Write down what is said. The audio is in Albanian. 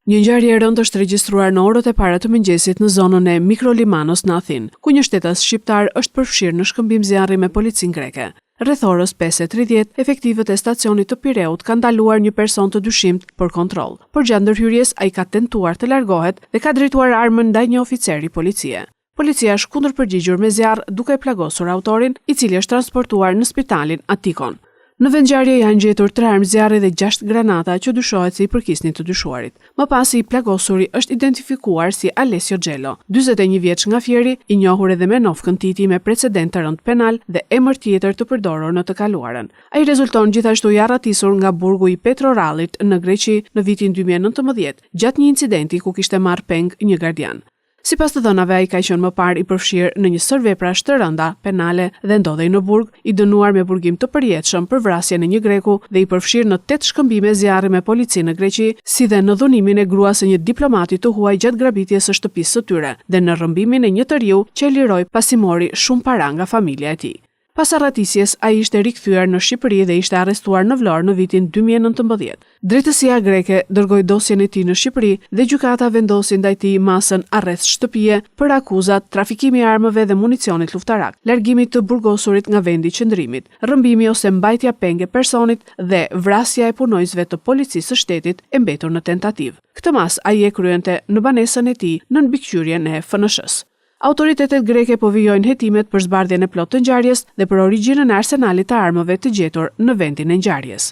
Një ngjarje e rëndë është regjistruar në orët e para të mëngjesit në zonën e Mikrolimanos në Athinë, ku një shtetas shqiptar është përfshirë në shkëmbim zjarri me policinë greke. Rreth orës 5:30, efektivët e stacionit të Pireut kanë ndaluar një person të dyshimt për kontroll, por gjatë ndërhyrjes ai ka tentuar të largohet dhe ka drejtuar armën ndaj një oficeri policie. Policia është kundërpërgjigjur me zjarr duke plagosur autorin, i cili është transportuar në spitalin Atikon. Në vendngjarje janë gjetur 3 armë zjarri dhe 6 granata që dyshohet se i përkisnin të dyshuarit. Më pas i plagosuri është identifikuar si Alessio Gjello, 41 vjeç nga Fieri, i njohur edhe me nofkën Titi me precedent të rënd penal dhe emër tjetër të përdorur në të kaluarën. Ai rezulton gjithashtu i arratisur nga burgu i Petrorallit në Greqi në vitin 2019, gjatë një incidenti ku kishte marrë peng një gardian. Sipas të dhënave, ai ka qenë më parë i përfshirë në një sër veprash të rënda penale dhe ndodhej në burg, i dënuar me burgim të përjetshëm për vrasjen e një greku dhe i përfshirë në 8 shkëmbime zjarri me policinë në Greqi, si dhe në dhunimin e gruas së një diplomati të huaj gjatë grabitjes së shtëpisë së tyre dhe në rrëmbimin e një të riu që e liroi pasi mori shumë para nga familja e tij. Pas arratisjes, ai ishte rikthyer në Shqipëri dhe ishte arrestuar në Vlorë në vitin 2019. Drejtësia greke dërgoi dosjen e tij në Shqipëri dhe gjykata vendosi ndaj tij masën arrest shtëpie për akuzat trafikimi i armëve dhe municionit luftarak, largimit të burgosurit nga vendi i qëndrimit, rrëmbimi ose mbajtja penge personit dhe vrasja e punojësve të policisë së shtetit e mbetur në tentativë. Këtë mas ai e kryente në banesën e tij në mbikëqyrjen e FNSH-s. Autoritetet greke po vijojnë hetimet për zbardhjen e plotë të ngjarjes dhe për origjinën e arsenalit të armëve të gjetur në vendin e ngjarjes.